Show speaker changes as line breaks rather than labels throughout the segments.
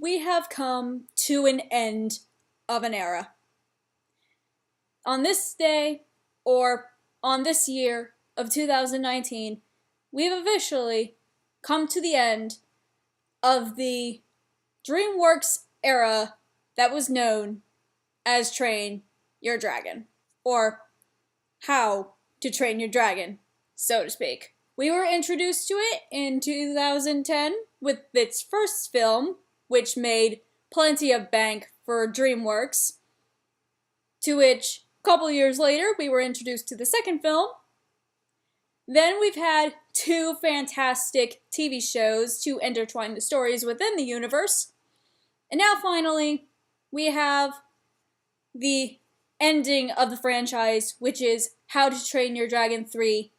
we have come to an end of an era. On this day, or on this year of 2019, we've officially come to the end of the DreamWorks era that was known as Train Your Dragon, or How to Train Your Dragon, so to speak. We were introduced to it in 2010 with its first film, which made plenty of bank for DreamWorks, to which, a couple years later, we were introduced to the second film. Then we've had two fantastic TV shows to intertwine the stories within the universe. And now finally, we have the ending of the franchise, which is How to Train Your Dragon 3,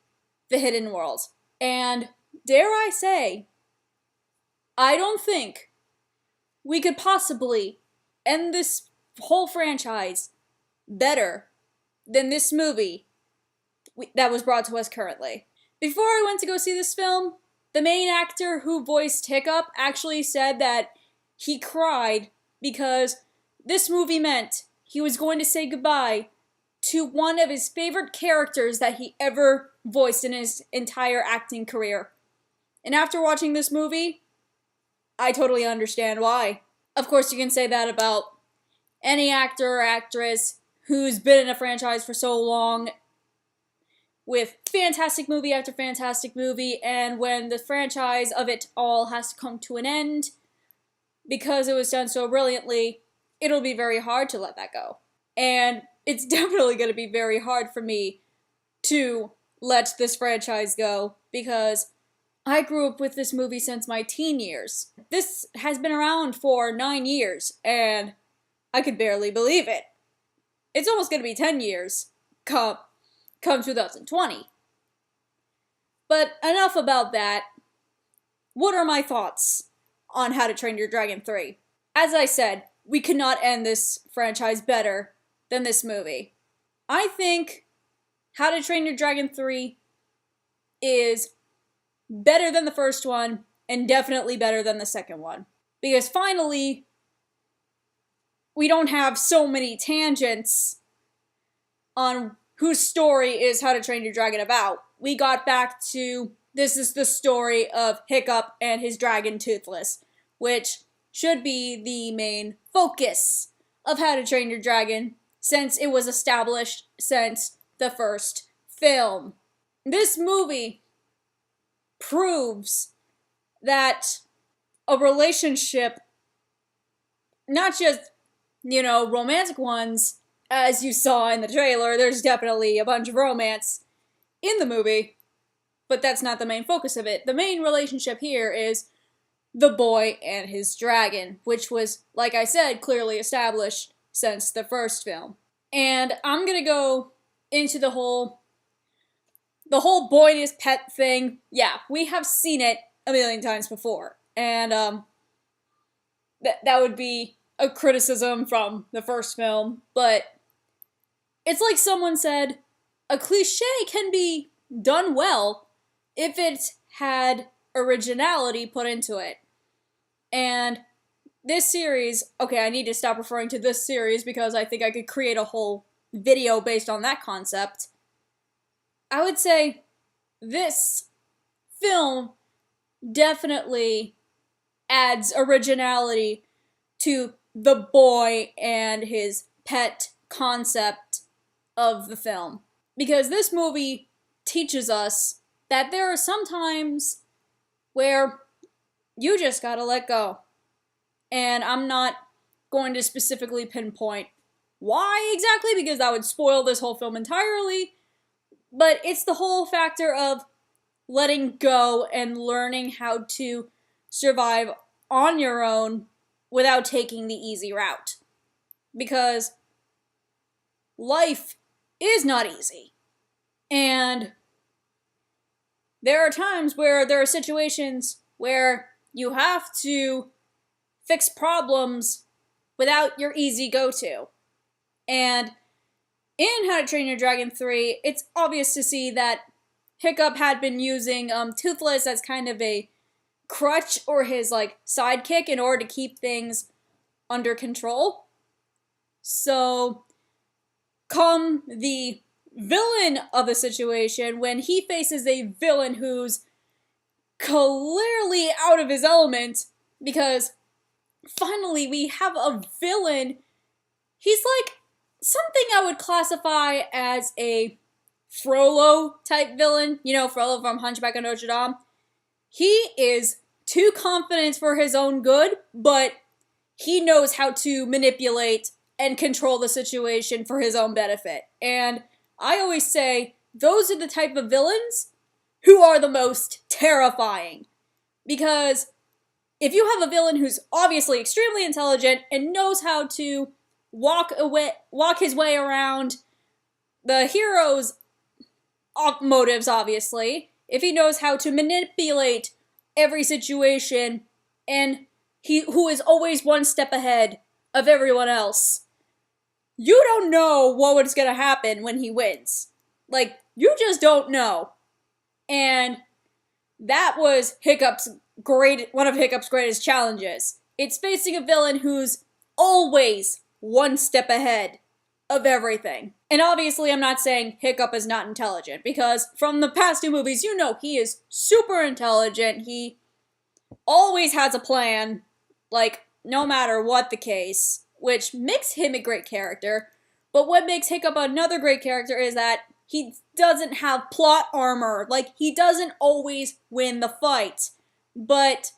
The Hidden World. And dare I say, I don't think we could possibly end this whole franchise better than this movie that was brought to us currently. Before I went to go see this film, the main actor who voiced Hiccup actually said that he cried because this movie meant he was going to say goodbye to one of his favorite characters that he ever voiced in his entire acting career. And after watching this movie, I totally understand why. Of course, you can say that about any actor or actress who's been in a franchise for so long, with fantastic movie after fantastic movie, and when the franchise of it all has to come to an end, because it was done so brilliantly, it'll be very hard to let that go. And it's definitely going to be very hard for me to let this franchise go, because I grew up with this movie since my teen years. This has been around for 9 years, and I could barely believe it. It's almost going to be 10 years come 2020. But enough about that. What are my thoughts on How to Train Your Dragon 3? As I said, we could not end this franchise better than this movie. I think How to Train Your Dragon 3 is better than the first one, and definitely better than the second one. Because finally, we don't have so many tangents on whose story is How to Train Your Dragon about. We got back to, this is the story of Hiccup and his dragon Toothless, which should be the main focus of How to Train Your Dragon, since it was established since the first film. This movie proves that a relationship, not just, romantic ones, as you saw in the trailer, there's definitely a bunch of romance in the movie, but that's not the main focus of it. The main relationship here is the boy and his dragon, which was, like I said, clearly established since the first film. And I'm gonna go into the whole boy and his pet thing. Yeah, we have seen it a million times before, and that would be a criticism from the first film, but it's like someone said, a cliche can be done well if it had originality put into it. And this series, okay, I need to stop referring to this series because I think I could create a whole video based on that concept. I would say this film definitely adds originality to the boy and his pet concept of the film. Because this movie teaches us that there are some times where you just gotta let go. And I'm not going to specifically pinpoint why exactly, because that would spoil this whole film entirely. But it's the whole factor of letting go and learning how to survive on your own without taking the easy route. Because life is not easy. And there are times where there are situations where you have to fix problems without your easy go-to. And in How to Train Your Dragon 3, it's obvious to see that Hiccup had been using Toothless as kind of a crutch or his, like, sidekick in order to keep things under control. So, come the villain of the situation, when he faces a villain who's clearly out of his element, because finally we have a villain. He's like something I would classify as a Frollo type villain. You know, Frollo from Hunchback of Notre Dame. He is too confident for his own good, but he knows how to manipulate and control the situation for his own benefit. And I always say, those are the type of villains who are the most terrifying. Because if you have a villain who's obviously extremely intelligent and knows how to walk his way around the hero's motives, obviously, if he knows how to manipulate every situation, and who is always one step ahead of everyone else, you don't know what is going to happen when he wins. Like, you just don't know. And that was one of Hiccup's greatest challenges. It's facing a villain who's always one step ahead of everything. And obviously I'm not saying Hiccup is not intelligent, because from the past two movies, you know he is super intelligent. He always has a plan, like, no matter what the case, which makes him a great character. But what makes Hiccup another great character is that he doesn't have plot armor. Like, he doesn't always win the fight. But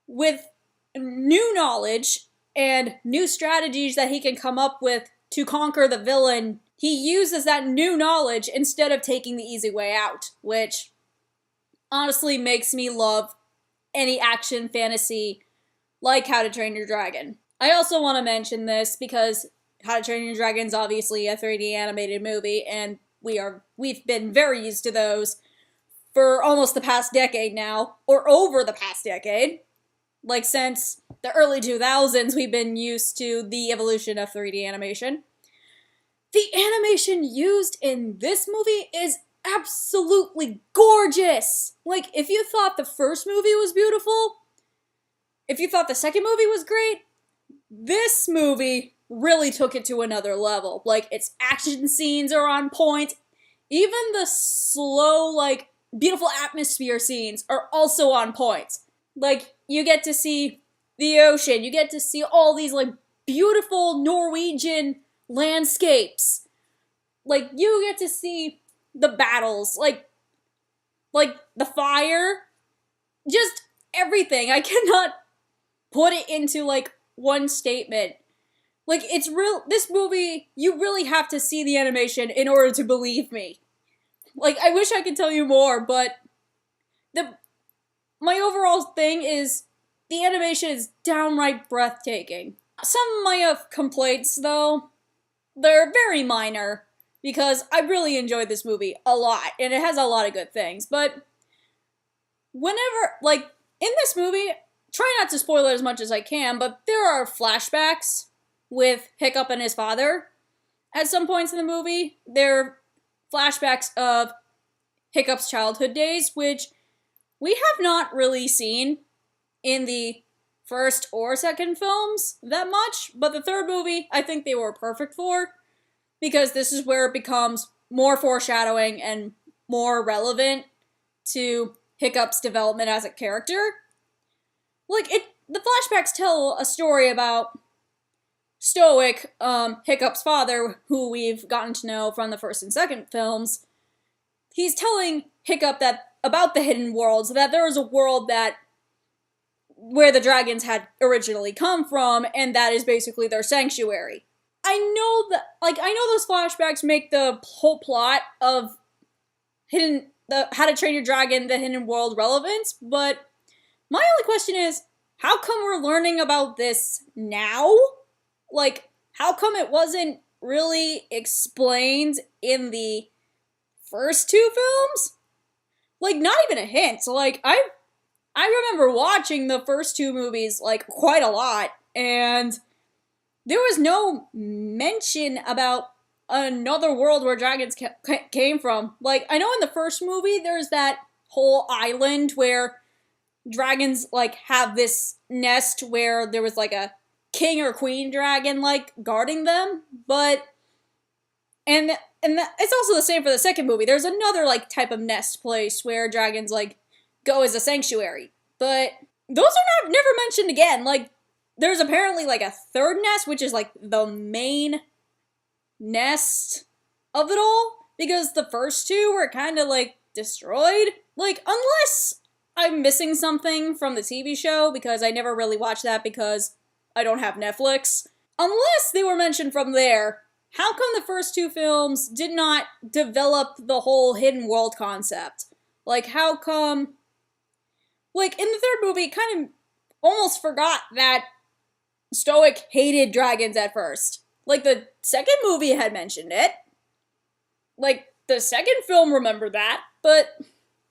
with new knowledge and new strategies that he can come up with to conquer the villain, he uses that new knowledge instead of taking the easy way out, which honestly makes me love any action fantasy like How to Train Your Dragon. I also want to mention this because How to Train Your Dragon is obviously a 3D animated movie, and we've been very used to those for almost the past decade now, or over the past decade. Like, since the early 2000s, we've been used to the evolution of 3D animation. The animation used in this movie is absolutely gorgeous! Like, if you thought the first movie was beautiful, if you thought the second movie was great, this movie really took it to another level. Like, its action scenes are on point. Even the slow, like, beautiful atmosphere scenes are also on point. Like, you get to see the ocean, you get to see all these, like, beautiful Norwegian landscapes. Like, you get to see the battles, like the fire, just everything. I cannot put it into, like, one statement. Like, it's real. This movie, you really have to see the animation in order to believe me. Like, I wish I could tell you more, but my overall thing is the animation is downright breathtaking. Some of my complaints, though, they're very minor, because I really enjoyed this movie a lot, and it has a lot of good things, but whenever, like, in this movie, try not to spoil it as much as I can, but there are flashbacks with Hiccup and his father. At some points in the movie, there are flashbacks of Hiccup's childhood days, which we have not really seen in the first or second films that much, but the third movie, I think they were perfect for, because this is where it becomes more foreshadowing and more relevant to Hiccup's development as a character. Like, the flashbacks tell a story about Stoic, Hiccup's father, who we've gotten to know from the first and second films. He's telling Hiccup about the hidden worlds, that there is a world where the dragons had originally come from, and that is basically their sanctuary. I know those flashbacks make the whole plot of How to Train Your Dragon, the Hidden World relevant, but my only question is, how come we're learning about this now? Like, how come it wasn't really explained in the first two films? Like, not even a hint. Like, I remember watching the first two movies, like, quite a lot, and there was no mention about another world where dragons came from. Like, I know in the first movie, there's that whole island where dragons, like, have this nest where there was, like, a king or queen dragon, like, guarding them, but, it's also the same for the second movie. There's another, like, type of nest place where dragons, like, go as a sanctuary, but those are never mentioned again. Like, there's apparently, like, a third nest, which is, like, the main nest of it all, because the first two were kind of, like, destroyed. Like, unless I'm missing something from the TV show, because I never really watched that because I don't have Netflix. Unless they were mentioned from there, how come the first two films did not develop the whole hidden world concept? Like, how come... Like, in the third movie, kind of almost forgot that Stoic hated dragons at first. Like, the second movie had mentioned it. Like, the second film remembered that, but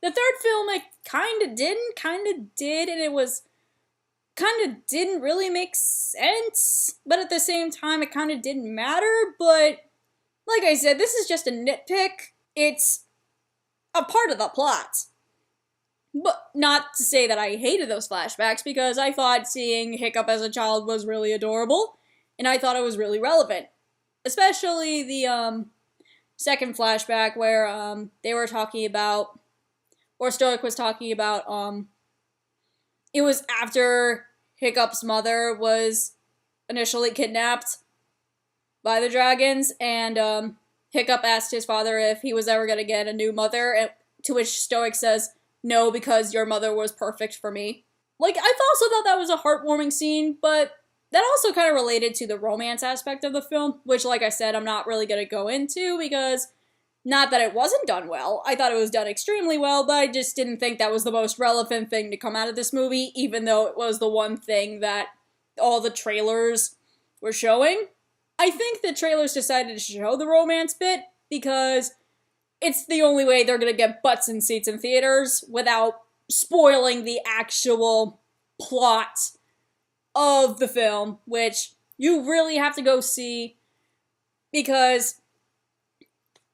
the third film, it kind of did, and it was kind of didn't really make sense, but at the same time, it kind of didn't matter, but like I said, this is just a nitpick. It's a part of the plot. But not to say that I hated those flashbacks, because I thought seeing Hiccup as a child was really adorable, and I thought it was really relevant. Especially the, second flashback where, they were talking about, or Stoic was talking about, it was after Hiccup's mother was initially kidnapped by the dragons, and, Hiccup asked his father if he was ever gonna get a new mother, to which Stoic says, "No, because your mother was perfect for me." Like, I also thought that was a heartwarming scene, but that also kind of related to the romance aspect of the film, which, like I said, I'm not really gonna go into, because not that it wasn't done well, I thought it was done extremely well, but I just didn't think that was the most relevant thing to come out of this movie, even though it was the one thing that all the trailers were showing. I think the trailers decided to show the romance bit because it's the only way they're gonna get butts in seats in theaters without spoiling the actual plot of the film, which you really have to go see, because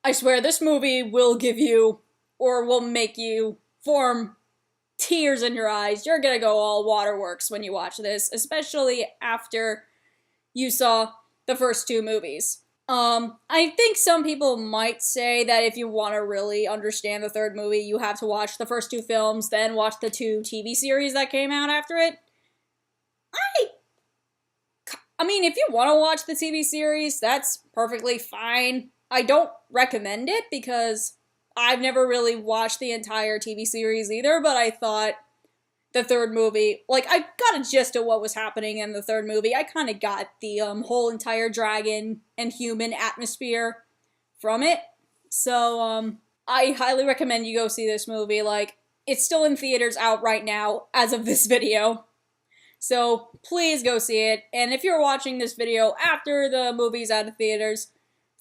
I swear this movie will give you, or will make you form tears in your eyes. You're gonna go all waterworks when you watch this, especially after you saw the first two movies. I think some people might say that if you want to really understand the third movie, you have to watch the first two films, then watch the two TV series that came out after it. I mean, if you want to watch the TV series, that's perfectly fine. I don't recommend it because I've never really watched the entire TV series either, but I thought the third movie, like, I got a gist of what was happening in the third movie. I kind of got the whole entire dragon and human atmosphere from it. So, I highly recommend you go see this movie. Like, it's still in theaters out right now as of this video. So, please go see it. And if you're watching this video after the movie's out of theaters,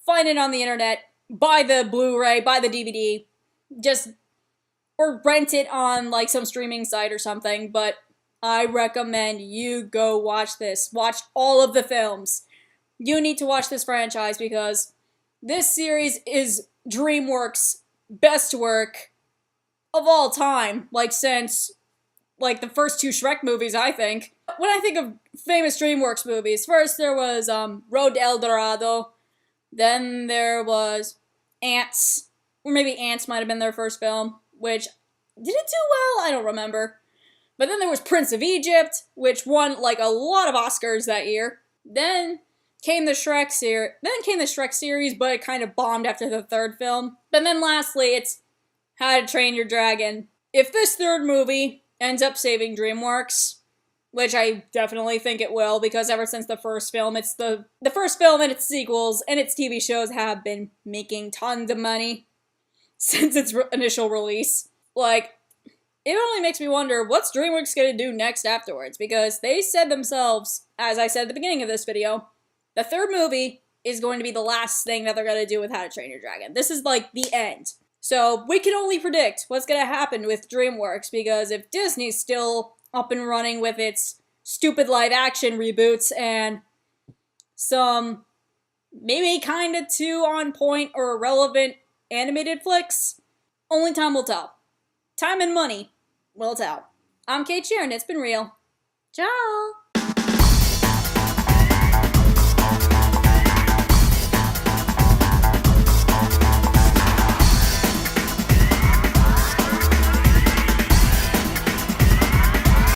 find it on the internet, buy the Blu-ray, buy the DVD, or rent it on, like, some streaming site or something, but I recommend you go watch this. Watch all of the films. You need to watch this franchise because this series is DreamWorks' best work of all time, like, since, like, the first two Shrek movies, I think. When I think of famous DreamWorks movies, first there was, Road to El Dorado, then there was Ants, or maybe Ants might have been their first film, which, did it do well? I don't remember. But then there was Prince of Egypt, which won, like, a lot of Oscars that year. Then came the Shrek series, but it kind of bombed after the third film. But then lastly, it's How to Train Your Dragon. If this third movie ends up saving DreamWorks, which I definitely think it will, because ever since the first film, it's the first film and its sequels and its TV shows have been making tons of money since its initial release. Like, it only makes me wonder, what's DreamWorks gonna do next afterwards? Because they said themselves, as I said at the beginning of this video, the third movie is going to be the last thing that they're gonna do with How to Train Your Dragon. This is, like, the end. So, we can only predict what's gonna happen with DreamWorks, because if Disney's still up and running with its stupid live-action reboots and some maybe kinda too on-point or irrelevant animated flicks, only time will tell. Time and money will tell. I'm Cait, and it's been real.
Ciao!